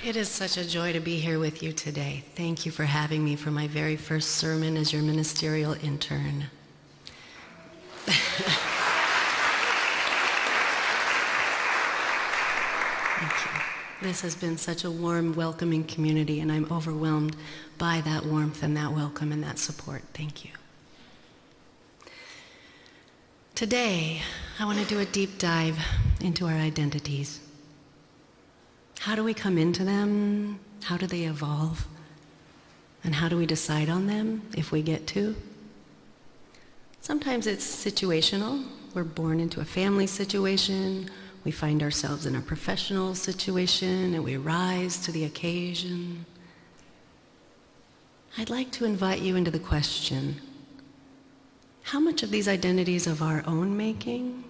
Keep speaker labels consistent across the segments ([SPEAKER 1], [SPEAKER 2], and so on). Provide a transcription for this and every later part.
[SPEAKER 1] It is such a joy to be here with you today. Thank you for having me for my very first sermon as your ministerial intern. Thank you. This has been such a warm, welcoming community, and I'm overwhelmed by that warmth and that welcome and that support. Thank you. Today, I want to do a deep dive into our identities. How do we come into them? How do they evolve? And how do we decide on them if we get to? Sometimes it's situational. We're born into a family situation. We find ourselves in a professional situation and we rise to the occasion. I'd like to invite you into the question, how much of these identities of our own making?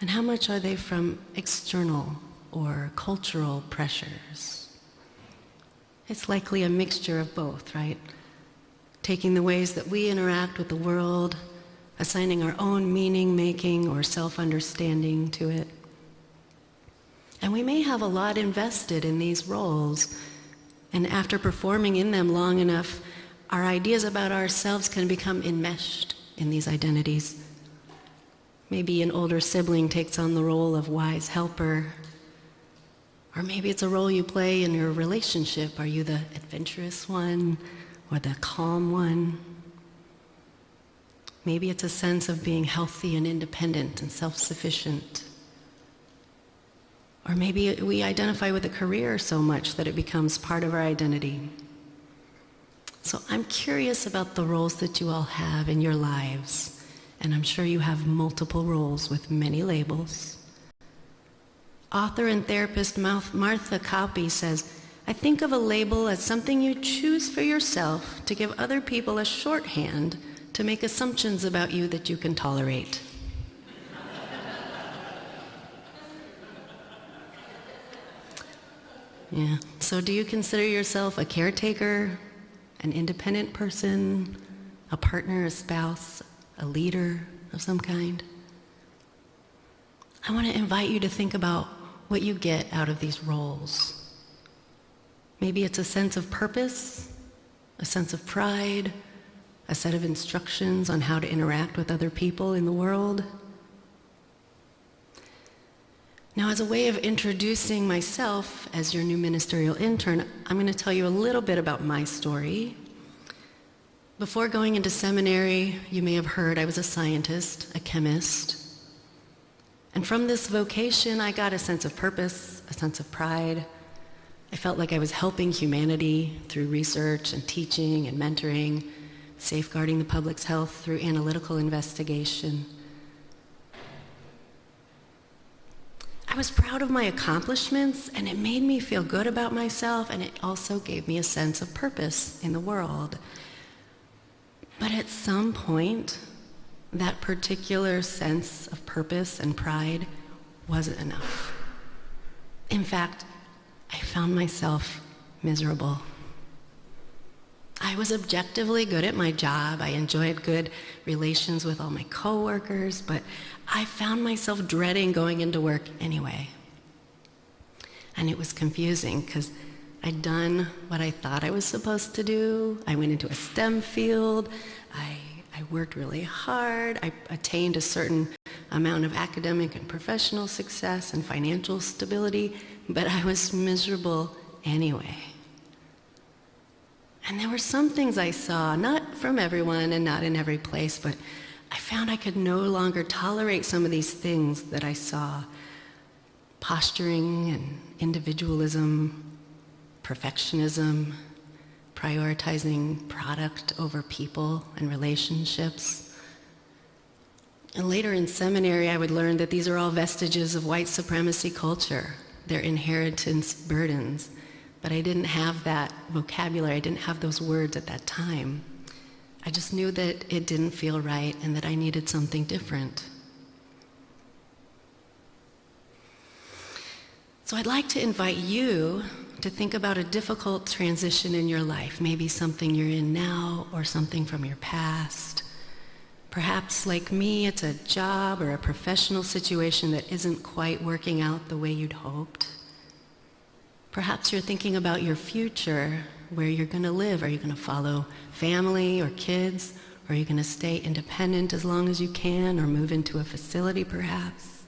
[SPEAKER 1] And how much are they from external or cultural pressures? It's likely a mixture of both, right? Taking the ways that we interact with the world, assigning our own meaning-making or self-understanding to it. And we may have a lot invested in these roles, and after performing in them long enough, our ideas about ourselves can become enmeshed in these identities. Maybe an older sibling takes on the role of wise helper, or maybe it's a role you play in your relationship. Are you the adventurous one or the calm one? Maybe it's a sense of being healthy and independent and self-sufficient. Or maybe we identify with a career so much that it becomes part of our identity. So I'm curious about the roles that you all have in your lives, and I'm sure you have multiple roles with many labels. Author and therapist Martha Copy says, I think of a label as something you choose for yourself to give other people a shorthand to make assumptions about you that you can tolerate. Yeah. So do you consider yourself a caretaker, an independent person, a partner, a spouse, a leader of some kind? I want to invite you to think about what you get out of these roles. Maybe it's a sense of purpose, a sense of pride, a set of instructions on how to interact with other people in the world. Now, as a way of introducing myself as your new ministerial intern, I'm going to tell you a little bit about my story. Before going into seminary, you may have heard I was a scientist, a chemist. And from this vocation, I got a sense of purpose, a sense of pride. I felt like I was helping humanity through research and teaching and mentoring, safeguarding the public's health through analytical investigation. I was proud of my accomplishments, and it made me feel good about myself, and it also gave me a sense of purpose in the world. But at some point, that particular sense of purpose and pride wasn't enough. In fact, I found myself miserable. I was objectively good at my job. I enjoyed good relations with all my coworkers, but I found myself dreading going into work anyway. And it was confusing because I'd done what I thought I was supposed to do. I went into a STEM field. I worked really hard. I attained a certain amount of academic and professional success and financial stability, but I was miserable anyway. And there were some things I saw, not from everyone and not in every place, but I found I could no longer tolerate some of these things that I saw. Posturing and individualism, perfectionism, prioritizing product over people and relationships. And later in seminary, I would learn that these are all vestiges of white supremacy culture. They're inheritance burdens. But I didn't have that vocabulary. I didn't have those words at that time. I just knew that it didn't feel right and that I needed something different. So I'd like to invite you to think about a difficult transition in your life, maybe something you're in now or something from your past. Perhaps, like me, it's a job or a professional situation that isn't quite working out the way you'd hoped. Perhaps you're thinking about your future, where you're going to live. Are you going to follow family or kids? Or are you going to stay independent as long as you can, or move into a facility perhaps?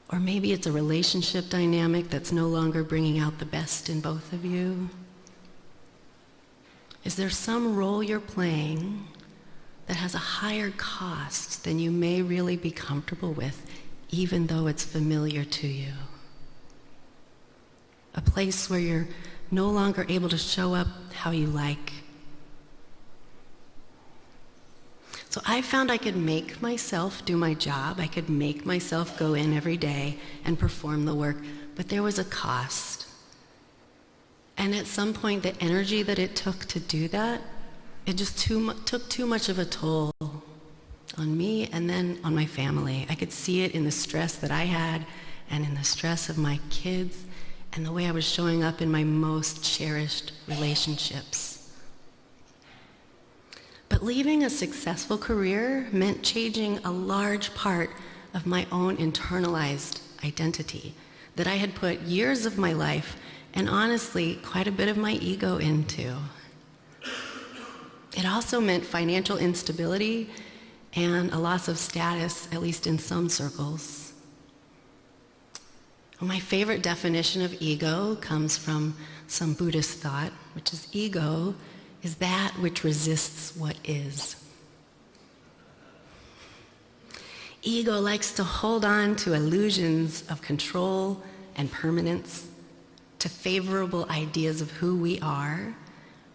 [SPEAKER 1] Or maybe it's a relationship dynamic that's no longer bringing out the best in both of you. Is there some role you're playing that has a higher cost than you may really be comfortable with, even though it's familiar to you? A place where you're no longer able to show up how you like. So I found I could make myself do my job. I could make myself go in every day and perform the work, but there was a cost. And at some point, the energy that it took to do that, it just took too much of a toll on me and then on my family. I could see it in the stress that I had and in the stress of my kids and the way I was showing up in my most cherished relationships. But leaving a successful career meant changing a large part of my own internalized identity that I had put years of my life and honestly quite a bit of my ego into. It also meant financial instability and a loss of status, at least in some circles. My favorite definition of ego comes from some Buddhist thought, which is ego is that which resists what is. Ego likes to hold on to illusions of control and permanence, to favorable ideas of who we are,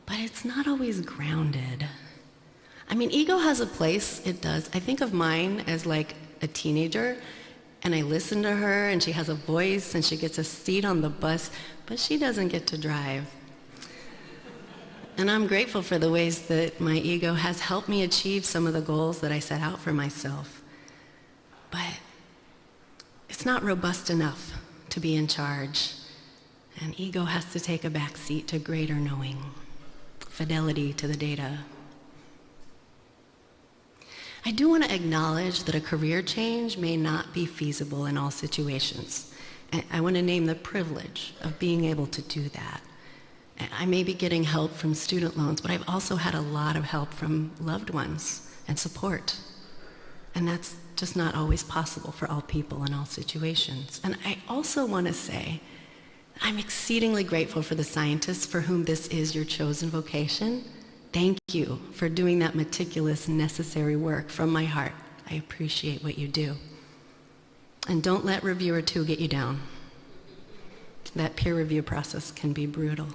[SPEAKER 1] but it's not always grounded. I mean, ego has a place, it does. I think of mine as like a teenager, and I listen to her, and she has a voice, and she gets a seat on the bus, but she doesn't get to drive. And I'm grateful for the ways that my ego has helped me achieve some of the goals that I set out for myself. But it's not robust enough to be in charge, and ego has to take a back seat to greater knowing, fidelity to the data. I do want to acknowledge that a career change may not be feasible in all situations. I want to name the privilege of being able to do that. I may be getting help from student loans, but I've also had a lot of help from loved ones and support. And that's just not always possible for all people in all situations. And I also want to say, I'm exceedingly grateful for the scientists for whom this is your chosen vocation. Thank you for doing that meticulous, necessary work from my heart. I appreciate what you do. And don't let reviewer 2 get you down. That peer review process can be brutal.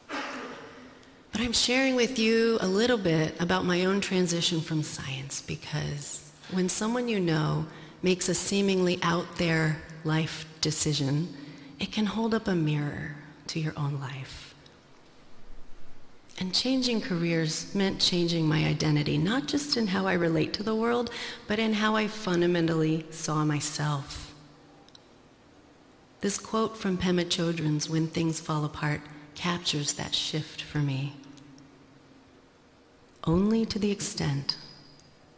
[SPEAKER 1] But I'm sharing with you a little bit about my own transition from science, because when someone you know makes a seemingly out there life decision, it can hold up a mirror to your own life. And changing careers meant changing my identity, not just in how I relate to the world, but in how I fundamentally saw myself. This quote from Pema Chodron's "When Things Fall Apart" captures that shift for me. Only to the extent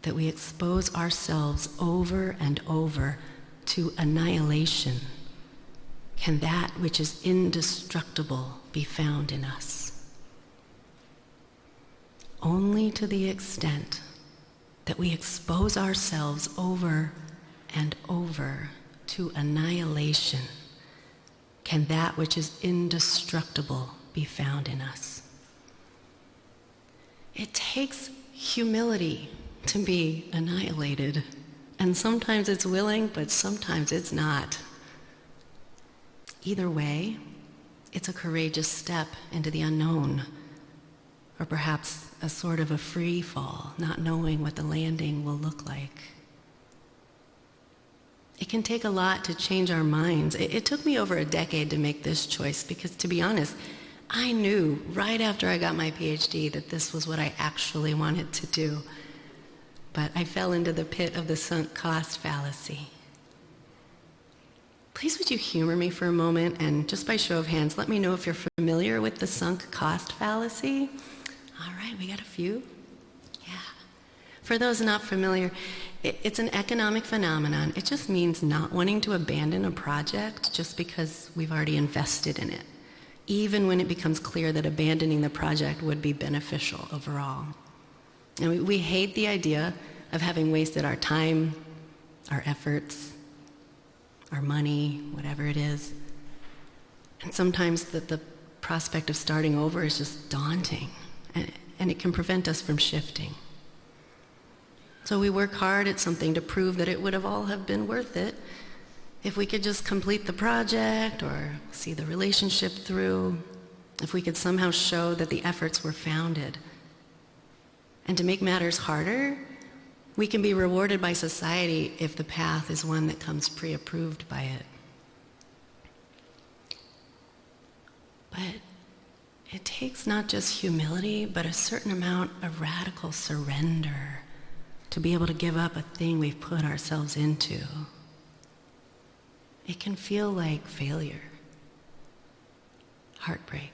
[SPEAKER 1] that we expose ourselves over and over to annihilation can that which is indestructible be found in us. Only to the extent that we expose ourselves over and over to annihilation can that which is indestructible be found in us. It takes humility to be annihilated, and sometimes it's willing, but sometimes it's not. Either way, it's a courageous step into the unknown, or perhaps a sort of a free fall, not knowing what the landing will look like. It can take a lot to change our minds. It took me over a decade to make this choice because, to be honest, I knew right after I got my PhD that this was what I actually wanted to do. But I fell into the pit of the sunk cost fallacy. Please would you humor me for a moment, and just by show of hands, let me know if you're familiar with the sunk cost fallacy. All right, we got a few. Yeah. For those not familiar, It's an economic phenomenon. It just means not wanting to abandon a project just because we've already invested in it, even when it becomes clear that abandoning the project would be beneficial overall. And we hate the idea of having wasted our time, our efforts, our money, whatever it is. And sometimes the prospect of starting over is just daunting, and it can prevent us from shifting. So we work hard at something to prove that it would have all have been worth it if we could just complete the project or see the relationship through, if we could somehow show that the efforts were founded. And to make matters harder, we can be rewarded by society if the path is one that comes pre-approved by it. But it takes not just humility, but a certain amount of radical surrender to be able to give up a thing we've put ourselves into. It can feel like failure, heartbreak,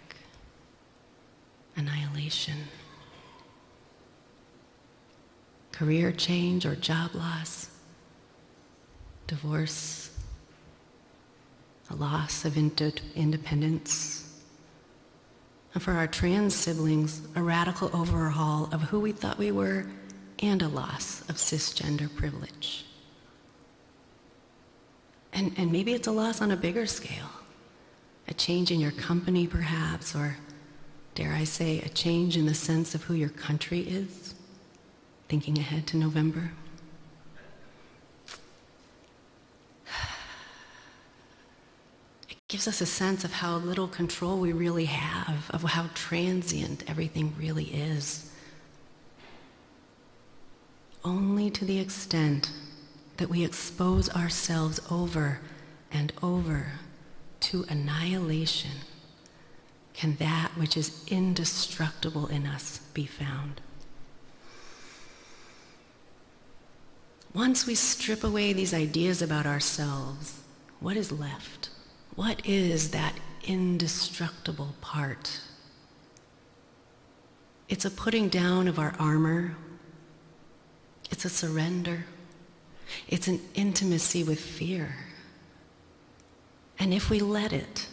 [SPEAKER 1] annihilation, career change or job loss, divorce, a loss of independence. And for our trans siblings, a radical overhaul of who we thought we were and a loss of cisgender privilege. And maybe it's a loss on a bigger scale, a change in your company perhaps, or dare I say, a change in the sense of who your country is, thinking ahead to November. It gives us a sense of how little control we really have, of how transient everything really is. Only to the extent that we expose ourselves over and over to annihilation can that which is indestructible in us be found. Once we strip away these ideas about ourselves, what is left? What is that indestructible part? It's a putting down of our armor. It's a surrender. It's an intimacy with fear. And if we let it,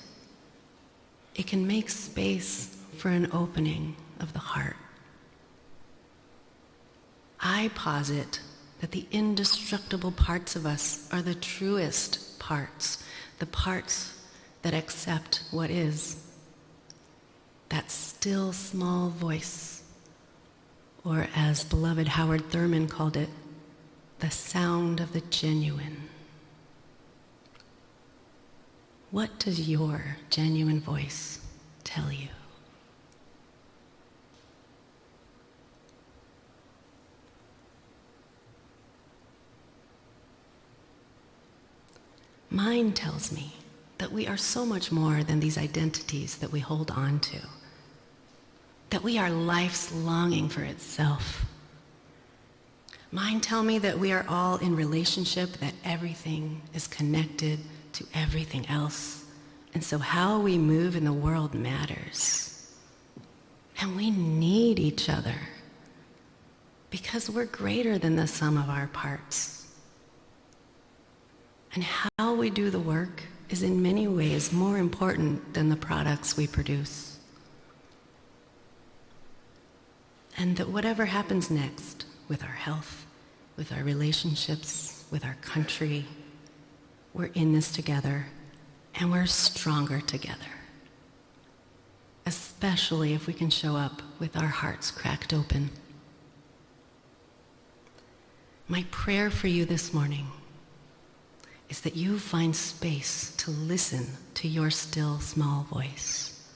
[SPEAKER 1] it can make space for an opening of the heart. I posit that the indestructible parts of us are the truest parts, the parts that accept what is, that still small voice, or as beloved Howard Thurman called it, the sound of the genuine. What does your genuine voice tell you? Mine tells me that we are so much more than these identities that we hold on to, that we are life's longing for itself. Mine tell me that we are all in relationship, that everything is connected to everything else, and so how we move in the world matters. And we need each other because we're greater than the sum of our parts. And how we do the work is in many ways more important than the products we produce. And that whatever happens next with our health, with our relationships, with our country, we're in this together and we're stronger together. Especially if we can show up with our hearts cracked open. My prayer for you this morning is that you find space to listen to your still small voice,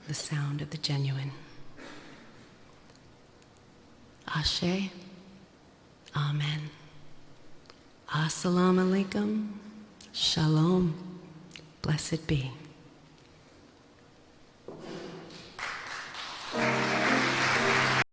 [SPEAKER 1] the sound of the genuine. Ashe, Amen. Assalamu alaikum, Shalom, blessed be.